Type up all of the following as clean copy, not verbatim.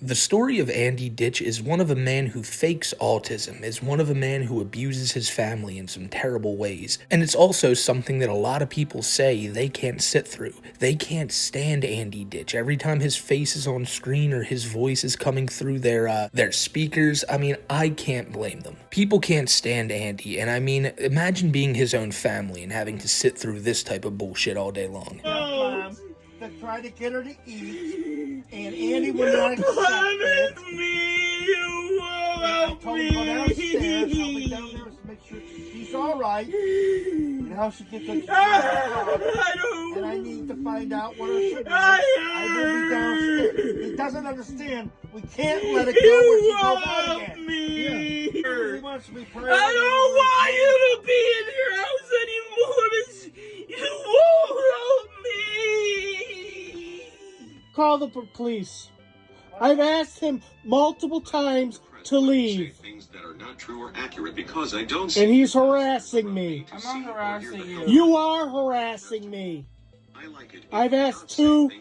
The story of Andy Ditch is one of a man who fakes autism, is one of a man who abuses his family in some terrible ways, and it's also something that a lot of people say they can't sit through. They can't stand Andy Ditch. Every time his face is on screen or his voice is coming through their speakers, I mean, I can't blame them. People can't stand Andy, and I mean, imagine being his own family and having to sit through this type of bullshit all day long. That tried to get her to eat, and Andy would not accept it. You will help me. I told her to go downstairs. I'll be down there to make sure she's all right. And how she gets her. And I need to find out what her should be. I will be downstairs. He doesn't understand. We can't let it go when she goes out again. He wants to be praying. I don't want you to be in your house anymore. You won't help me. Call the police. I've asked him multiple times to leave. Things that are not true or accurate because I don't and he's harassing me. I'm not harassing you. You are harassing me. I've asked 2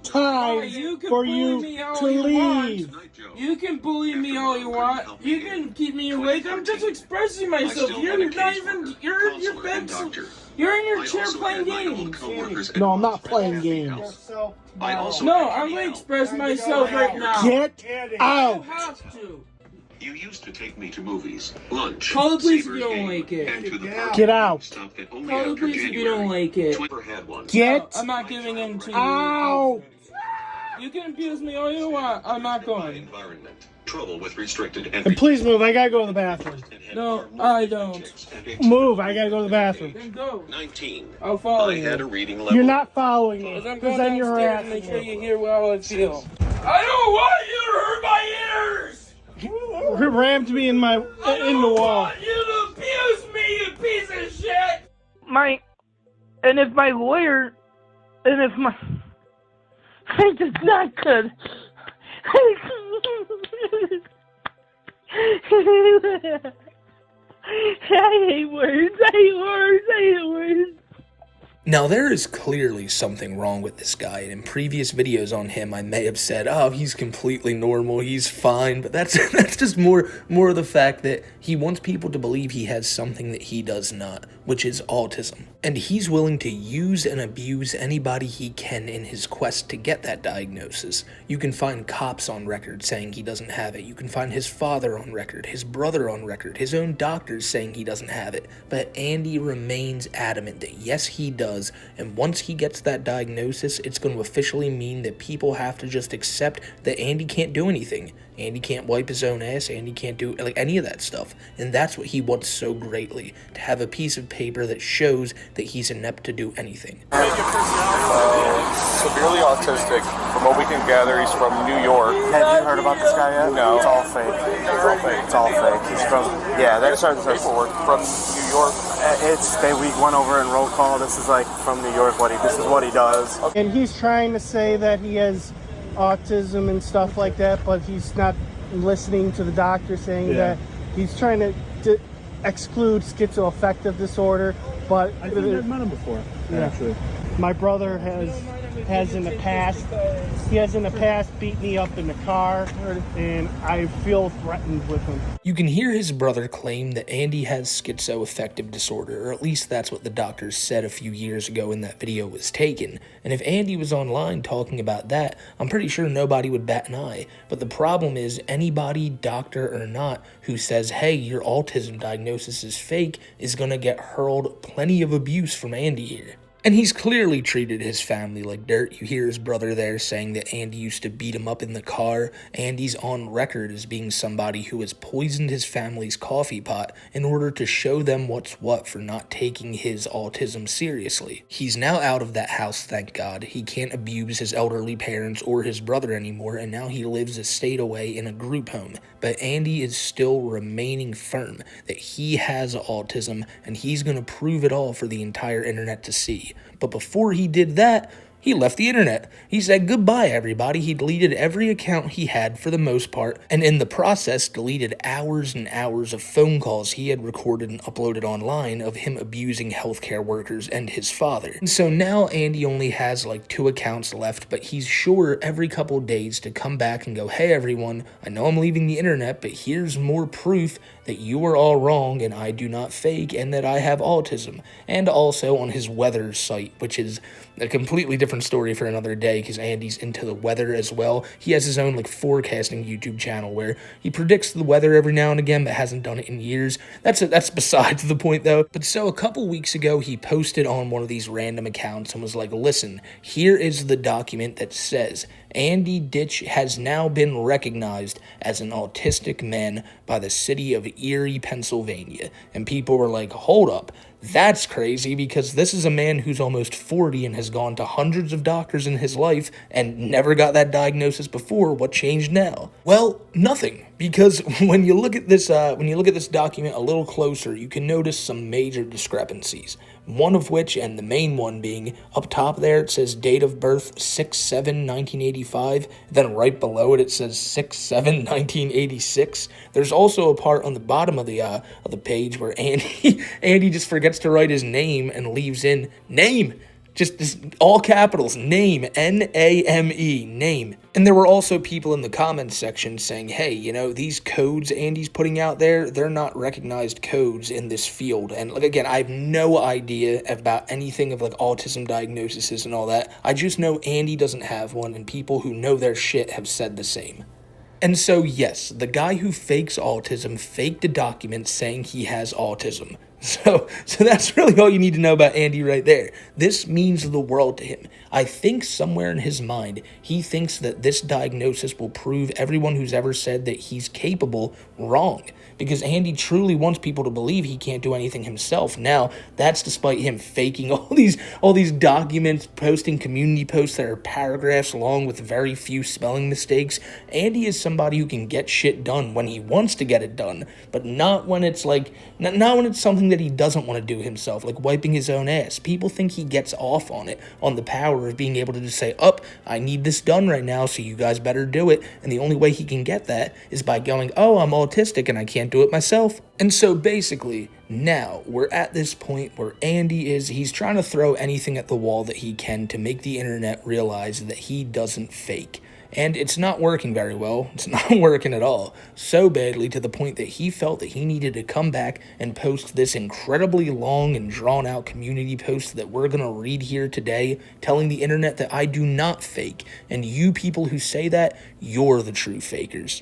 times for you to leave. You can bully me all you want. You can keep me awake. I'm just expressing myself. You're not even. You're in your chair playing games. No, I'm not playing games. No, I'm going to express myself right now. Get out. You have to. You used to take me to movies, lunch. Call the police if you don't like it. Get out. Call the police if you don't like it. Get I'm not giving in to you. out. You can abuse me all you want. I'm not going. Trouble with restricted And please move. I gotta go to the bathroom. No, I don't. Move. I gotta go to the bathroom. Then go. 19. I'll follow I had a you. reading level. You're not following me. Because I'm Because going then you're downstairs to harassing make sure me. you hear how I feel. I don't want you to hurt my ears. Rammed me in the wall. I don't want you to abuse me, you piece of shit. If my lawyer, I just not good. I hate words. Now, there is clearly something wrong with this guy, and in previous videos on him, I may have said, oh, he's completely normal, he's fine, but that's just more of the fact that he wants people to believe he has something that he does not, which is autism. And he's willing to use and abuse anybody he can in his quest to get that diagnosis. You can find cops on record saying he doesn't have it. You can find his father on record, his brother on record, his own doctors saying he doesn't have it. But Andy remains adamant that yes, he does. And once he gets that diagnosis, it's going to officially mean that people have to just accept that Andy can't do anything. Andy can't wipe his own ass. Andy can't do any of that stuff. And that's what he wants so greatly, to have a piece of paper that shows that he's inept to do anything. Severely autistic. From what we can gather, he's from New York. Have you heard about this guy yet? No. It's all fake. It's all fake. He's from, that's Paperwork from New York. we went over in roll call. This is like from New York. This is what he does. And he's trying to say that he has autism and stuff like that, but he's not listening to the doctor saying that he's trying to exclude schizoaffective disorder. But I think I've met him before, actually. My brother has in the past beat me up in the car, and I feel threatened with him. You can hear his brother claim that Andy has schizoaffective disorder, or at least that's what the doctors said a few years ago when that video was taken. And if Andy was online talking about that, I'm pretty sure nobody would bat an eye. But the problem is, anybody, doctor or not, who says, hey, your autism diagnosis is fake, is gonna get hurled plenty of abuse from Andy here. And he's clearly treated his family like dirt. You hear his brother there saying that Andy used to beat him up in the car. Andy's on record as being somebody who has poisoned his family's coffee pot in order to show them what's what for not taking his autism seriously. He's now out of that house, thank God. He can't abuse his elderly parents or his brother anymore, and now he lives a state away in a group home. But Andy is still remaining firm that he has autism, and he's going to prove it all for the entire internet to see. But before he did that, He left the internet. He said goodbye, everybody. He deleted every account he had for the most part, and in the process deleted hours and hours of phone calls he had recorded and uploaded online of him abusing healthcare workers and his father. And so now Andy only has like 2 accounts left, but he's sure every couple days to come back and go, hey everyone, I know I'm leaving the internet, but here's more proof that you are all wrong and I do not fake and that I have autism. And also on his weather site, which is a completely different story for another day because Andy's into the weather as well. He has his own like forecasting YouTube channel where he predicts the weather every now and again but hasn't done it in years. That's besides the point though. But so a couple weeks ago he posted on one of these random accounts and was like, listen, here is the document that says Andy Ditch has now been recognized as an autistic man by the city of Erie, Pennsylvania. And people were like, hold up, that's crazy because this is a man who's almost 40 and has gone to hundreds of doctors in his life and never got that diagnosis before. What changed now? Well, nothing. Because when you look at this document a little closer, you can notice some major discrepancies. One of which, and the main one being, up top there it says date of birth 6/7/1985, then right below it says 6/7/1986. There's also a part on the bottom of the page where Andy just forgets to write his name and leaves in name. Just all capitals, name, N-A-M-E, name. And there were also people in the comments section saying, hey, you know, these codes Andy's putting out there, they're not recognized codes in this field. And like, again, I have no idea about anything of like autism diagnoses and all that. I just know Andy doesn't have one, and people who know their shit have said the same. And so, yes, the guy who fakes autism faked a document saying he has autism. So that's really all you need to know about Andy right there. This means the world to him. I think somewhere in his mind, he thinks that this diagnosis will prove everyone who's ever said that he's capable wrong. Because Andy truly wants people to believe he can't do anything himself. Now, that's despite him faking all these documents, posting community posts that are paragraphs long with very few spelling mistakes. Andy is somebody who can get shit done when he wants to get it done, but not when it's like, not when it's something that he doesn't want to do himself, like wiping his own ass. People think he gets off on it, on the power of being able to just say, I need this done right now, so you guys better do it. And the only way he can get that is by going, I'm autistic and I can't do it myself. And so basically, now we're at this point where he's trying to throw anything at the wall that he can to make the internet realize that he doesn't fake. And it's not working very well. It's not working at all. So badly to the point that he felt that he needed to come back and post this incredibly long and drawn out community post that we're going to read here today, telling the internet that I do not fake. And you people who say that, you're the true fakers.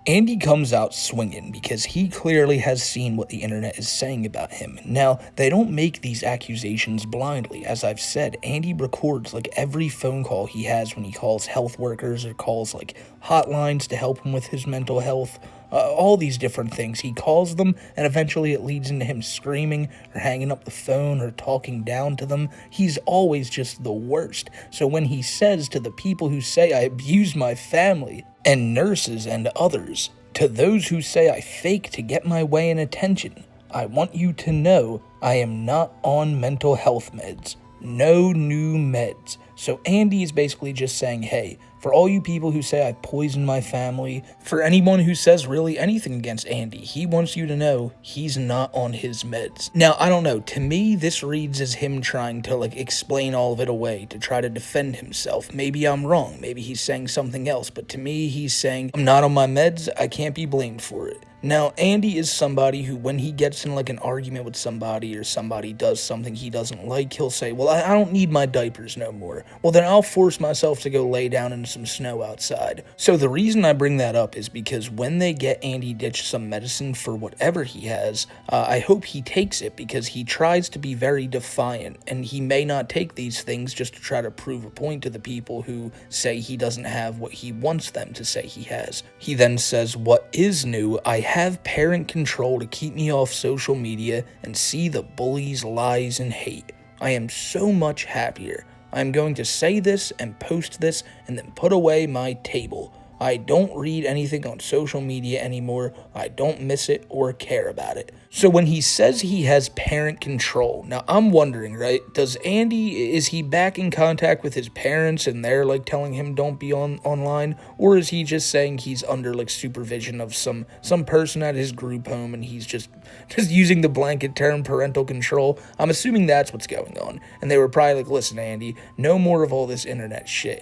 Andy comes out swinging because he clearly has seen what the internet is saying about him. Now, they don't make these accusations blindly. As I've said, Andy records like every phone call he has when he calls health workers or calls like hotlines to help him with his mental health. All these different things. He calls them, and eventually it leads into him screaming or hanging up the phone or talking down to them. He's always just the worst. So when he says to the people who say I abuse my family, and nurses and others, to those who say I fake to get my way in attention, I want you to know I am not on mental health meds. No new meds. So Andy is basically just saying, hey, for all you people who say I poisoned my family, for anyone who says really anything against Andy, he wants you to know he's not on his meds. Now, I don't know, to me, this reads as him trying to like explain all of it away, to try to defend himself. Maybe I'm wrong, maybe he's saying something else, but to me, he's saying, I'm not on my meds, I can't be blamed for it. Now, Andy is somebody who, when he gets in like an argument with somebody or somebody does something he doesn't like, he'll say, well, I don't need my diapers no more. Well, then I'll force myself to go lay down in some snow outside. So the reason I bring that up is because when they get Andy Ditch some medicine for whatever he has, I hope he takes it because he tries to be very defiant, and he may not take these things just to try to prove a point to the people who say he doesn't have what he wants them to say he has. He then says, what is new? I have parent control to keep me off social media and see the bullies, lies, and hate. I am so much happier. I am going to say this and post this and then put away my table. I don't read anything on social media anymore. I don't miss it or care about it. So when he says he has parent control, now I'm wondering, right, is he back in contact with his parents and they're like telling him don't be online, or is he just saying he's under like supervision of some person at his group home and he's just using the blanket term parental control? I'm assuming that's what's going on, and they were probably like, listen, Andy, no more of all this internet shit,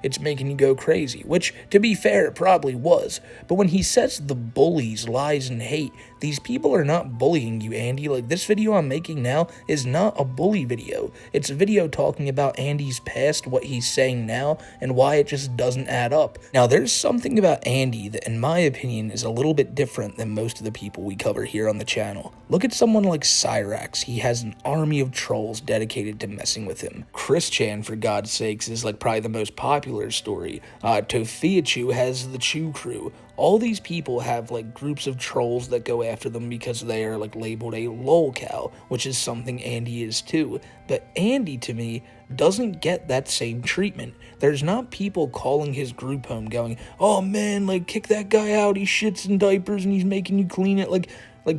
it's making you go crazy, which, to be fair, it probably was. But when he says the bullies, lies, and hate, these people are not bullying you, Andy. Like, this video I'm making now is not a bully video. It's a video talking about Andy's past, what he's saying now, and why it just doesn't add up. Now, there's something about Andy that, in my opinion, is a little bit different than most of the people we cover here on the channel. Look at someone like Cyrax. He has an army of trolls dedicated to messing with him. Chris Chan, for God's sakes, is like probably the most popular story. Tofiachu has the Chew Crew. All these people have like groups of trolls that go after them because they are like labeled a lolcow, which is something Andy is too. But Andy, to me, doesn't get that same treatment. There's not people calling his group home going, oh man, like kick that guy out, he shits in diapers and he's making you clean it. Like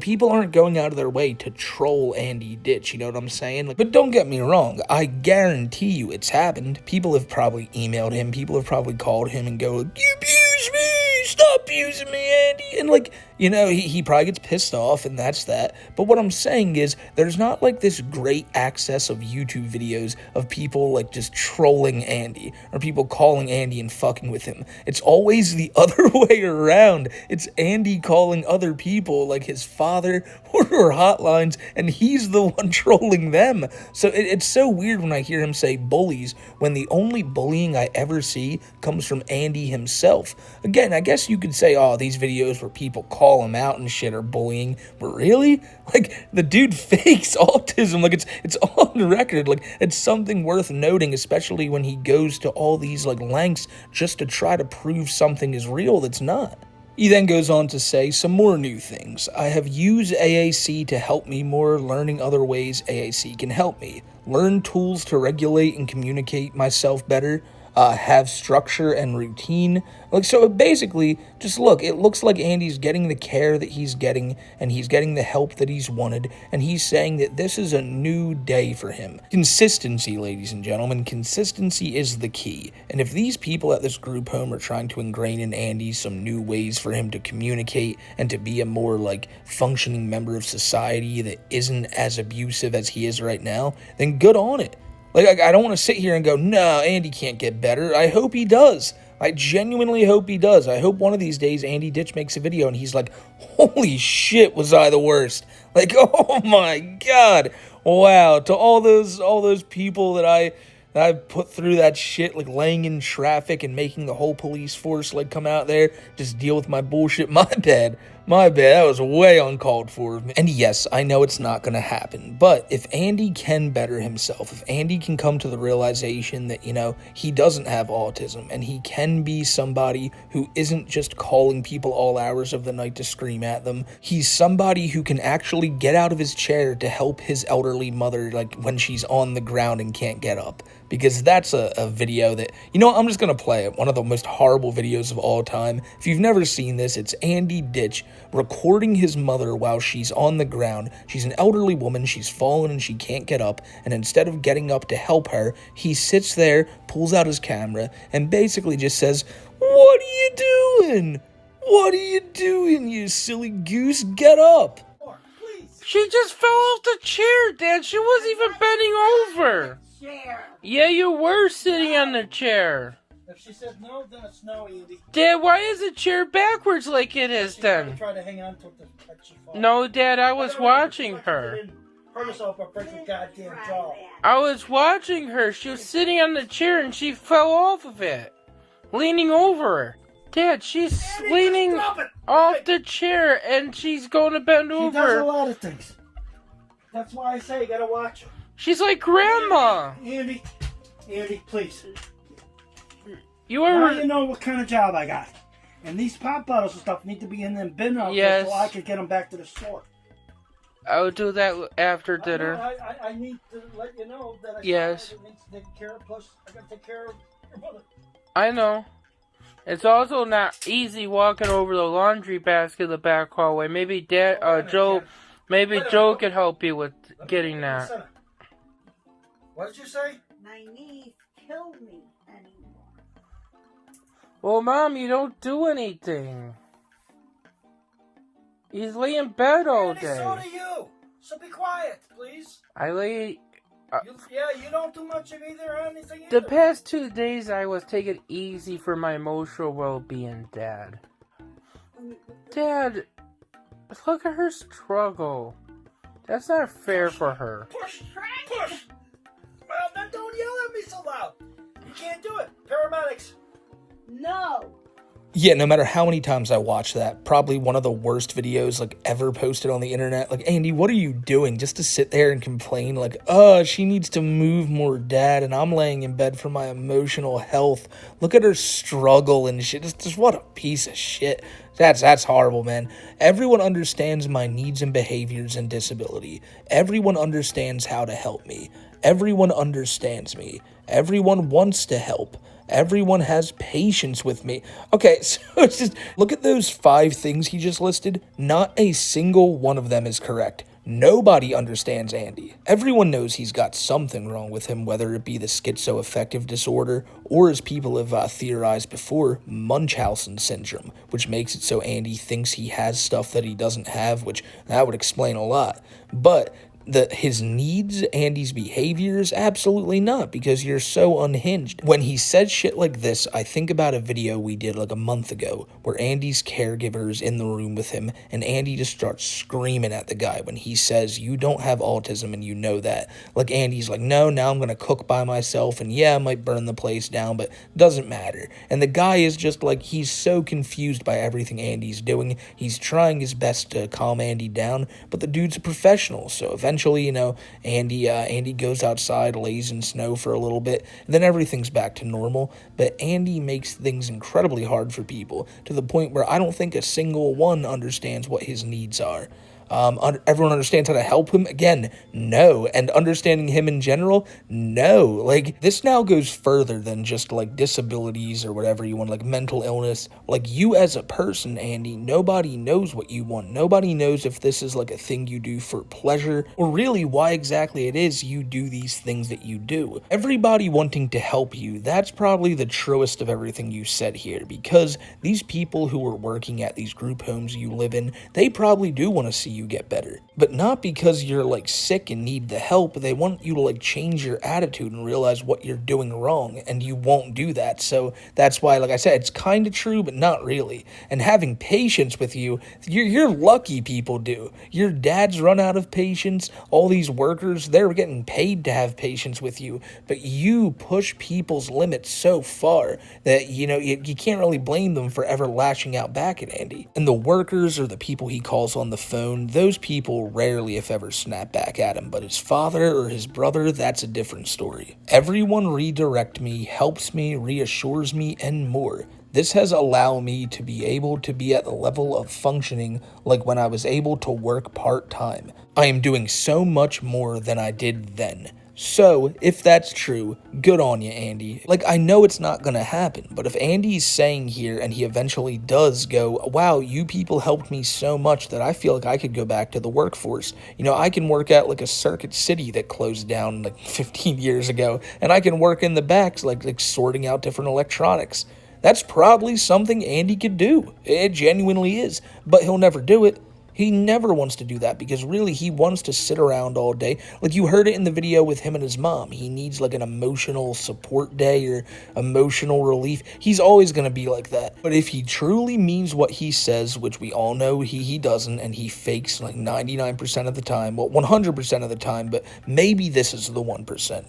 people aren't going out of their way to troll Andy Ditch, you know what I'm saying? But don't get me wrong, I guarantee you it's happened. People have probably emailed him, people have probably called him and go, you abuse me, stop abusing me, Andy. And like, you know, he probably gets pissed off and that's that. But what I'm saying is, there's not like this great access of YouTube videos of people like just trolling Andy, or people calling Andy and fucking with him. It's always the other way around. It's Andy calling other people, like his father or hotlines, and he's the one trolling them. So it's so weird when I hear him say bullies, when the only bullying I ever see comes from Andy himself. Again, I guess you could say, oh, these videos where people call him out and shit are bullying, but really? Like, the dude fakes autism. Like, it's on the record. Like, it's something worth noting, especially when he goes to all these like lengths just to try to prove something is real that's not. He then goes on to say some more new things. I have used AAC to help me more, learning other ways AAC can help me. Learn tools to regulate and communicate myself better. Have structure and routine. Like, so basically, just look, it looks like Andy's getting the care that he's getting, and he's getting the help that he's wanted, and he's saying that this is a new day for him. Consistency, ladies and gentlemen, consistency is the key. And if these people at this group home are trying to ingrain in Andy some new ways for him to communicate and to be a more, like, functioning member of society that isn't as abusive as he is right now, then good on it. Like, I don't want to sit here and go, no, Andy can't get better. I hope he does. I genuinely hope he does. I hope one of these days Andy Ditch makes a video and he's like, holy shit, was I the worst? Like, oh my God. Wow. To all those people that I put through that shit, like laying in traffic and making the whole police force like come out there, just deal with my bullshit. My bad. That was way uncalled for. And yes, I know it's not going to happen, but if Andy can better himself, if Andy can come to the realization that, you know, he doesn't have autism and he can be somebody who isn't just calling people all hours of the night to scream at them, he's somebody who can actually get out of his chair to help his elderly mother, like when she's on the ground and can't get up. Because that's a video that, you know, I'm just going to play it. One of the most horrible videos of all time. If you've never seen this, it's Andy Ditch recording his mother while she's on the ground. She's an elderly woman, she's fallen and she can't get up, and instead of getting up to help her, he sits there, pulls out his camera, and basically just says, what are you doing? What are you doing, you silly goose? Get up. She just fell off the chair, Dad. She wasn't even bending over. Yeah, you were sitting on the chair. If she said no, then it's no, Andy. Dad, why is the chair backwards like it is then? Try to hang on to it to she falls. No, Dad, I was watching her. Hurt herself or break her goddamn jaw. I was watching her. She was sitting on the chair and she fell off of it. Leaning over. Dad, she's leaning off the chair and she's going to bend over. She does a lot of things. That's why I say you gotta watch her. She's like Grandma. Andy, please. You are. Now you know what kind of job I got. And these pop bottles and stuff need to be in them bin out there so I can get them back to the store. I will do that after dinner. I need to let you know that I yes. need to take care of, plus I gotta take care of your mother. I know. It's also not easy walking over the laundry basket in the back hallway. Maybe Joe could help you with getting that. What did you say? My knees kill me anymore. Well, Mom, you don't do anything. He's lay in bed all day. So do you. So be quiet, please. I lay... you don't do much of either or anything The past 2 days I was taking it easy for my emotional well-being, Dad. Dad, look at her struggle. That's not fair for her. Push! Well, then don't yell at me so loud. You can't do it. Paramedics. No. Yeah, no matter how many times I watch that, probably one of the worst videos like ever posted on the internet. Like, Andy, what are you doing just to sit there and complain like, she needs to move more, Dad, and I'm laying in bed for my emotional health. Look at her struggle and shit. Just what a piece of shit. That's horrible, man. Everyone understands my needs and behaviors and disability. Everyone understands how to help me. Everyone understands me. Everyone wants to help. Everyone has patience with me. Okay, so it's just, look at those 5 things he just listed. Not a single one of them is correct. Nobody understands Andy. Everyone knows he's got something wrong with him, whether it be the schizoaffective disorder, or as people have theorized before, Munchausen syndrome, which makes it so Andy thinks he has stuff that he doesn't have, which that would explain a lot. But his needs, Andy's behaviors, absolutely not, because you're so unhinged. When he says shit like this, I think about a video we did like a month ago where Andy's caregiver is in the room with him and Andy just starts screaming at the guy when he says, you don't have autism and you know that. Like, Andy's like, no, now I'm going to cook by myself and yeah, I might burn the place down, but doesn't matter. And the guy is just like, he's so confused by everything Andy's doing. He's trying his best to calm Andy down, but the dude's a professional, so eventually, Andy goes outside, lays in snow for a little bit, and then everything's back to normal. But Andy makes things incredibly hard for people, to the point where I don't think a single one understands what his needs are. Everyone understands how to help him? Again, no. And understanding him in general? No. Like, this now goes further than just, like, disabilities or whatever you want, like, mental illness. Like, you as a person, Andy, nobody knows what you want. Nobody knows if this is, like, a thing you do for pleasure, or really why exactly it is you do these things that you do. Everybody wanting to help you, that's probably the truest of everything you said here, because these people who are working at these group homes you live in, they probably do want to see you get better, but not because you're like sick and need the help. They want you to like change your attitude and realize what you're doing wrong, and you won't do that. So that's why, like I said, it's kind of true, but not really. And having patience with you, you're lucky people do. Your dads run out of patience. All these workers, they're getting paid to have patience with you, but you push people's limits so far that, you can't really blame them for ever lashing out back at Andy. And the workers or the people he calls on the phone, those people rarely, if ever, snap back at him, but his father or his brother, that's a different story. Everyone redirect me, helps me, reassures me, and more. This has allowed me to be able to be at the level of functioning like when I was able to work part-time. I am doing so much more than I did then. So, if that's true, good on you, Andy. Like, I know it's not gonna happen, but if Andy's saying here and he eventually does go, wow, you people helped me so much that I feel like I could go back to the workforce. I can work at like a Circuit City that closed down like 15 years ago, and I can work in the backs like sorting out different electronics. That's probably something Andy could do. It genuinely is, but he'll never do it. He never wants to do that because really he wants to sit around all day. Like you heard it in the video with him and his mom. He needs like an emotional support day or emotional relief. He's always going to be like that. But if he truly means what he says, which we all know he doesn't, and he fakes like 99% of the time, well, 100% of the time, but maybe this is the 1%.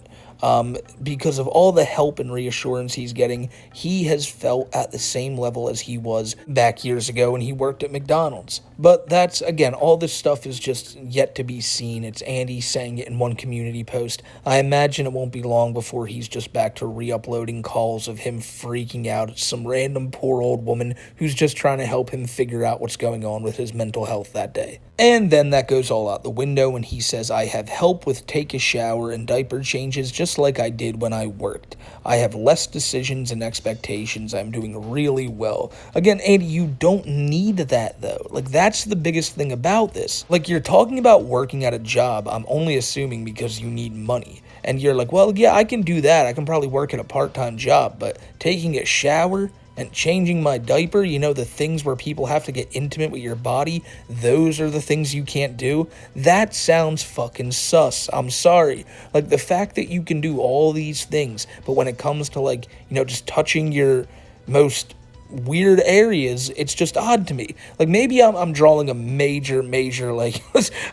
Because of all the help and reassurance he's getting, he has felt at the same level as he was back years ago when he worked at McDonald's. But that's, again, all this stuff is just yet to be seen. It's Andy saying it in one community post. I imagine it won't be long before he's just back to re-uploading calls of him freaking out at some random poor old woman who's just trying to help him figure out what's going on with his mental health that day. And then that goes all out the window when he says, I have help with take a shower and diaper changes just just like I did when I worked. I have less decisions and expectations. I'm doing really well. Again, Andy, you don't need that though. Like, that's the biggest thing about this. Like, you're talking about working at a job, I'm only assuming because you need money. And you're like, well, yeah, I can do that. I can probably work at a part-time job, but taking a shower and changing my diaper, you know, the things where people have to get intimate with your body, those are the things you can't do. That sounds fucking sus. I'm sorry. Like, the fact that you can do all these things, but when it comes to, like, you know, just touching your most weird areas, it's just odd to me. Like, maybe I'm drawing a major, like,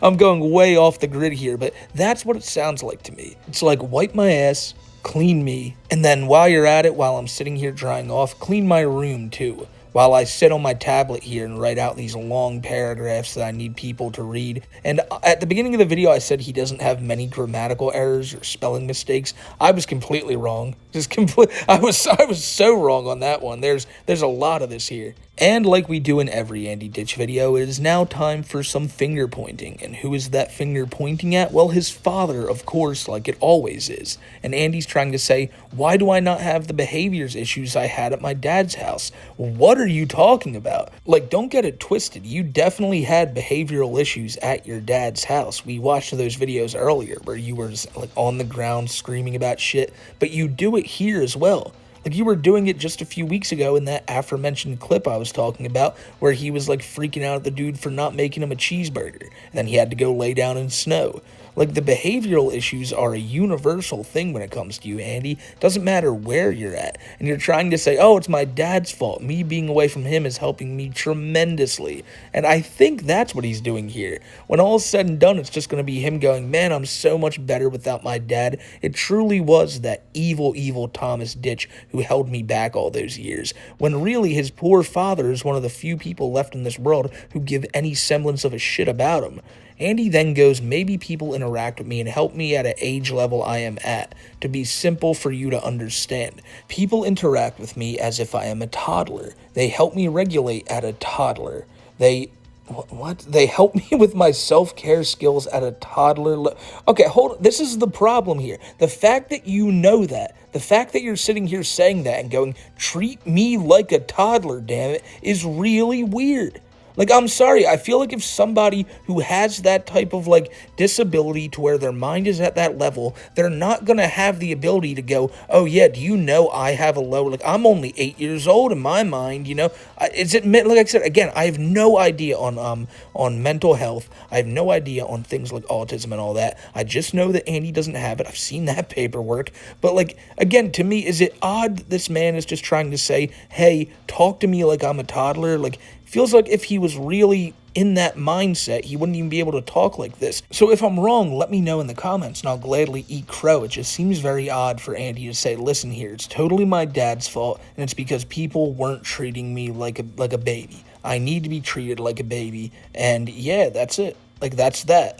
I'm going way off the grid here, but that's what it sounds like to me. It's like, wipe my ass, clean me, and then while you're at it, while I'm sitting here drying off, clean my room too. While I sit on my tablet here and write out these long paragraphs that I need people to read. And at the beginning of the video, I said he doesn't have many grammatical errors or spelling mistakes. I was completely wrong. I was so wrong on that one. There's a lot of this here. And like we do in every Andy Ditch video, it is now time for some finger pointing. And who is that finger pointing at? Well, his father, of course, like it always is. And Andy's trying to say, why do I not have the behaviors issues I had at my dad's house? What are you talking about? Like, don't get it twisted. You definitely had behavioral issues at your dad's house. We watched those videos earlier where you were like on the ground screaming about shit, but you do it here as well. Like, you were doing it just a few weeks ago in that aforementioned clip I was talking about, where he was, like, freaking out at the dude for not making him a cheeseburger, and then he had to go lay down in snow. Like, the behavioral issues are a universal thing when it comes to you, Andy. Doesn't matter where you're at. And you're trying to say, oh, it's my dad's fault. Me being away from him is helping me tremendously. And I think that's what he's doing here. When all is said and done, it's just going to be him going, man, I'm so much better without my dad. It truly was that evil, evil Thomas Ditch who held me back all those years. When really his poor father is one of the few people left in this world who give any semblance of a shit about him. Andy then goes, maybe people interact with me and help me at an age level I am at, to be simple for you to understand. People interact with me as if I am a toddler. They help me regulate at a toddler. They help me with my self-care skills at a toddler. Okay, hold on. This is the problem here. The fact that you know that, the fact that you're sitting here saying that and going, treat me like a toddler, damn it, is really weird. Like, I'm sorry, I feel like if somebody who has that type of, like, disability to where their mind is at that level, they're not going to have the ability to go, oh, yeah, do you know I have a low, like, I'm only 8 years old in my mind, you know? Like I said, again, I have no idea on mental health. I have no idea on things like autism and all that. I just know that Andy doesn't have it. I've seen that paperwork. But, like, again, to me, is it odd that this man is just trying to say, hey, talk to me like I'm a toddler? Like, feels like if he was really in that mindset, he wouldn't even be able to talk like this. So if I'm wrong, let me know in the comments and I'll gladly eat crow. It just seems very odd for Andy to say, listen here, it's totally my dad's fault, and it's because people weren't treating me like a baby. I need to be treated like a baby, and yeah, that's it. Like, that's that.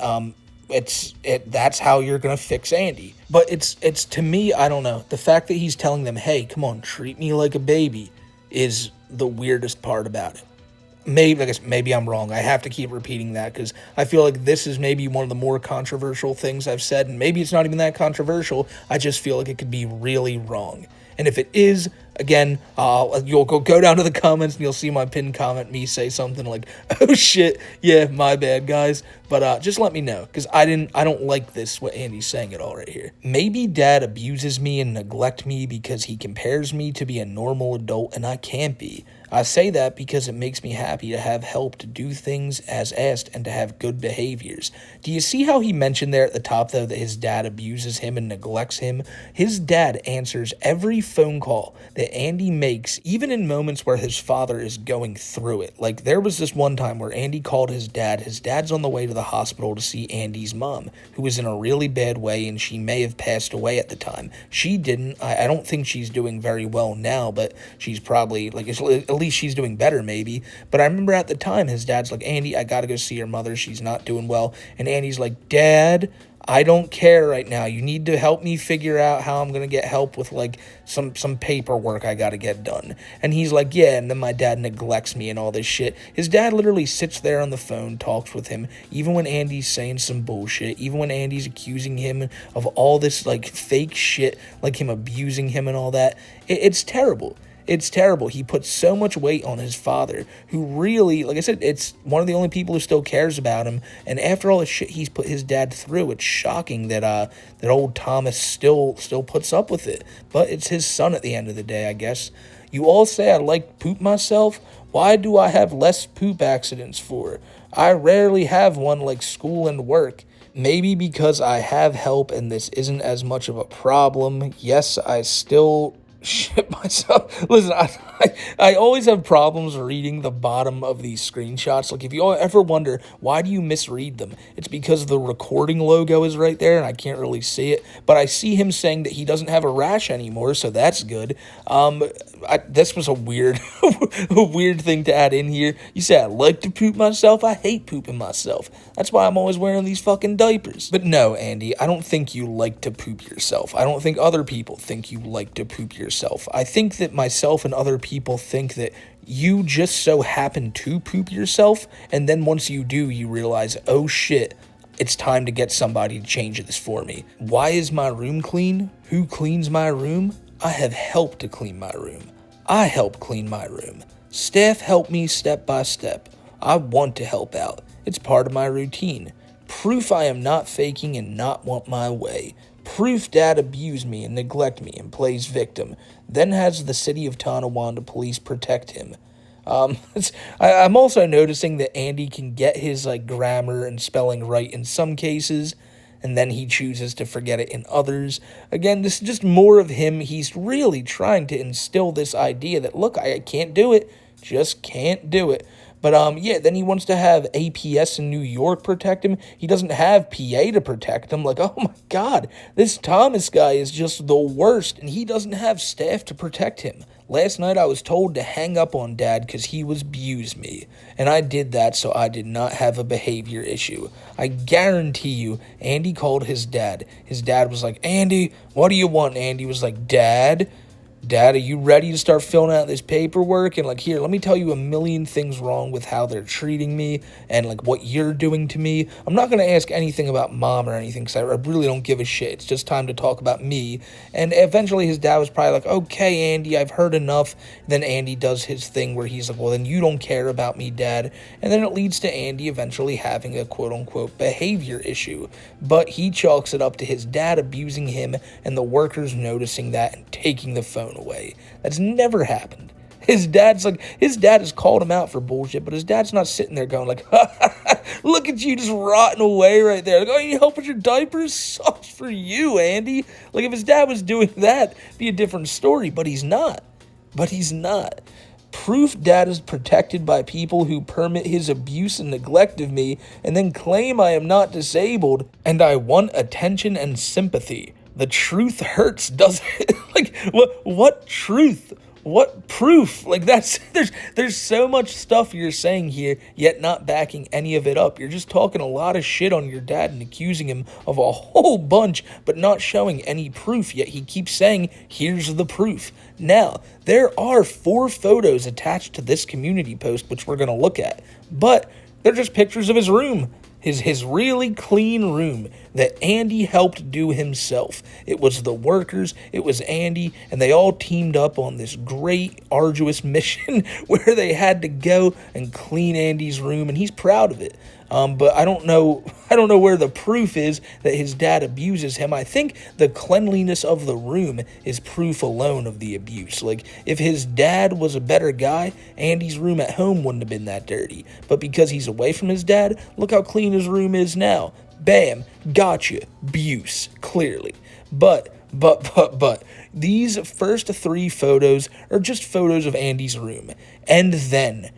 That's how you're gonna fix Andy. But it's to me, I don't know. The fact that he's telling them, hey, come on, treat me like a baby, is the weirdest part about it. Maybe I'm wrong. I have to keep repeating that because I feel like this is maybe one of the more controversial things I've said, and maybe it's not even that controversial. I just feel like it could be really wrong. And if it is, again, you'll go down to the comments and you'll see my pinned comment, me say something like, oh shit, yeah, my bad, guys. But just let me know, because I don't like this, what Andy's saying at all right here. Maybe dad abuses me and neglect me because he compares me to be a normal adult and I can't be. I say that because it makes me happy to have help to do things as asked and to have good behaviors. Do you see how he mentioned there at the top, though, that his dad abuses him and neglects him? His dad answers every phone call that Andy makes, even in moments where his father is going through it. Like, there was this one time where Andy called his dad. His dad's on the way to the hospital to see Andy's mom, who was in a really bad way, and she may have passed away at the time. She didn't. I don't think she's doing very well now, but she's probably, like, at least she's doing better, maybe. But I remember at the time, his dad's like, Andy, I gotta go see your mother. She's not doing well. And Andy's like, Dad, I don't care right now. You need to help me figure out how I'm going to get help with, like, some paperwork I got to get done. And he's like, yeah, and then my dad neglects me and all this shit. His dad literally sits there on the phone, talks with him, even when Andy's saying some bullshit, even when Andy's accusing him of all this, like, fake shit, like him abusing him and all that. It's terrible. It's terrible. He puts so much weight on his father, who really, like I said, it's one of the only people who still cares about him. And after all the shit he's put his dad through, it's shocking that that old Thomas still puts up with it. But it's his son at the end of the day, I guess. You all say I like poop myself. Why do I have less poop accidents for? I rarely have one like school and work. Maybe because I have help and this isn't as much of a problem. Yes, I still shit myself. Listen, I always have problems reading the bottom of these screenshots. Like, if you ever wonder, why do you misread them? It's because the recording logo is right there, and I can't really see it. But I see him saying that he doesn't have a rash anymore, so that's good. This was a weird, a weird thing to add in here. You say I like to poop myself. I hate pooping myself. That's why I'm always wearing these fucking diapers. But no, Andy, I don't think you like to poop yourself. I don't think other people think you like to poop yourself. I think that myself and other people think that you just so happen to poop yourself, and then once you do, you realize, oh shit, it's time to get somebody to change this for me. Why is my room clean? Who cleans my room? I have helped to clean my room. I help clean my room. Staff help me step by step. I want to help out. It's part of my routine. Proof I am not faking and not want my way. Proof dad abused me and neglect me and plays victim. Then has the city of Tonawanda police protect him. I'm also noticing that Andy can get his grammar and spelling right in some cases, and then he chooses to forget it in others. Again, this is just more of him. He's really trying to instill this idea that, look, I can't do it. Just can't do it. But, yeah, then he wants to have APS in New York protect him. He doesn't have PA to protect him. Like, oh, my God, this Thomas guy is just the worst, and he doesn't have staff to protect him. Last night I was told to hang up on Dad because he was abused me, and I did that so I did not have a behavior issue. I guarantee you, Andy called his dad. His dad was like, Andy, what do you want? Andy was like, Dad, are you ready to start filling out this paperwork? And here, let me tell you a million things wrong with how they're treating me and what you're doing to me. I'm not going to ask anything about Mom or anything because I really don't give a shit. It's just time to talk about me. And eventually his dad was probably like, okay, Andy, I've heard enough. Then Andy does his thing where he's like, well, then you don't care about me, Dad. And then it leads to Andy eventually having a quote-unquote behavior issue. But he chalks it up to his dad abusing him and the workers noticing that and taking the phone away. That's never happened. His dad has called him out for bullshit, but his dad's not sitting there going look at you just rotting away right there. Oh, you help with your diapers? Sucks for you, Andy. If his dad was doing that, it'd be a different story, but he's not. Proof dad is protected by people who permit his abuse and neglect of me and then claim I am not disabled and I want attention and sympathy. The truth hurts, doesn't it? What truth? What proof? There's so much stuff you're saying here, yet not backing any of it up. You're just talking a lot of shit on your dad and accusing him of a whole bunch, but not showing any proof, yet he keeps saying, here's the proof. Now, there are 4 photos attached to this community post, which we're going to look at, but they're just pictures of his room. His really clean room that Andy helped do himself. It was the workers, it was Andy, and they all teamed up on this great, arduous mission where they had to go and clean Andy's room, and he's proud of it. But I don't know where the proof is that his dad abuses him. I think the cleanliness of the room is proof alone of the abuse. If his dad was a better guy, Andy's room at home wouldn't have been that dirty. But because he's away from his dad, look how clean his room is now. Bam, gotcha, abuse, clearly. But, these first 3 photos are just photos of Andy's room. And then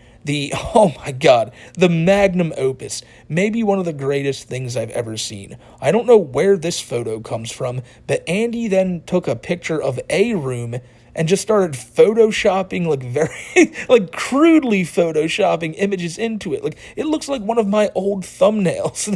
oh my God, the magnum opus, maybe one of the greatest things I've ever seen. I don't know where this photo comes from, but Andy then took a picture of a room and just started photoshopping, like very, like crudely photoshopping images into it. Like, it looks like one of my old thumbnails.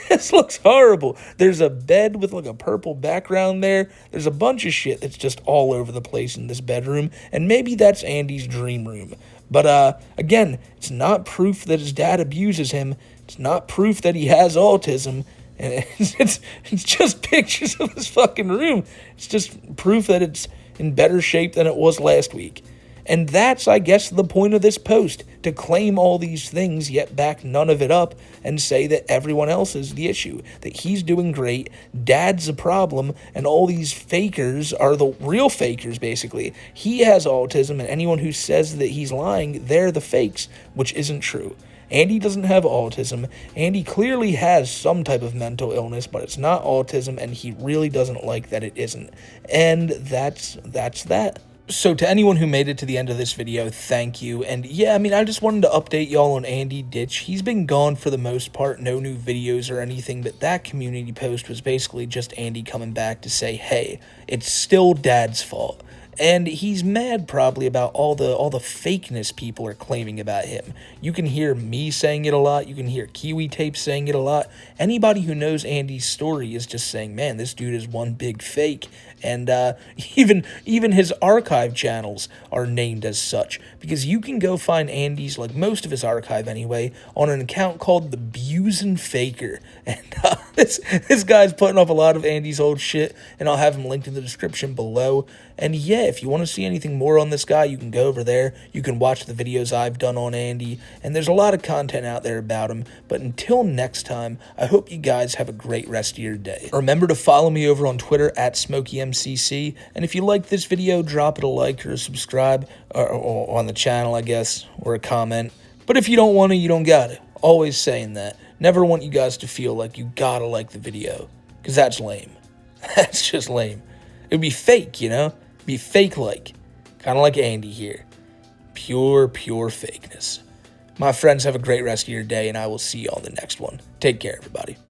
This looks horrible. There's a bed with like a purple background there. There's a bunch of shit that's just all over the place in this bedroom, and maybe that's Andy's dream room. But, again, it's not proof that his dad abuses him. It's not proof that he has autism. And it's just pictures of his fucking room. It's just proof that it's in better shape than it was last week. And that's, I guess, the point of this post, to claim all these things, yet back none of it up, and say that everyone else is the issue, that he's doing great, dad's a problem, and all these fakers are the real fakers, basically. He has autism, and anyone who says that he's lying, they're the fakes, which isn't true. Andy doesn't have autism. Andy clearly has some type of mental illness, but it's not autism, and he really doesn't like that it isn't. And that's that. So to anyone who made it to the end of this video, thank you. And yeah, I mean, I just wanted to update y'all on Andy Ditch. He's been gone for the most part, no new videos or anything, but that community post was basically just Andy coming back to say, hey, it's still Dad's fault. And he's mad probably about all the fakeness people are claiming about him. You can hear me saying it a lot. You can hear Kiwi Tape saying it a lot. Anybody who knows Andy's story is just saying, man, this dude is one big fake. And even his archive channels are named as such, because you can go find Andy's, like most of his archive anyway, on an account called the Abusive Faker. And this guy's putting up a lot of Andy's old shit, and I'll have him linked in the description below. And yeah, if you want to see anything more on this guy, you can go over there. You can watch the videos I've done on Andy, and there's a lot of content out there about him. But until next time, I hope you guys have a great rest of your day. Remember to follow me over on Twitter at Smokeymcc, and if you like this video, drop it a like or a subscribe, or on the channel, I guess, or a comment. But if you don't want to, you don't got it. Always saying that. Never want you guys to feel like you gotta like the video, because that's lame. That's just lame. It would be fake, you know? Be fake-like. Kind of like Andy here. Pure fakeness. My friends, have a great rest of your day, and I will see you on the next one. Take care, everybody.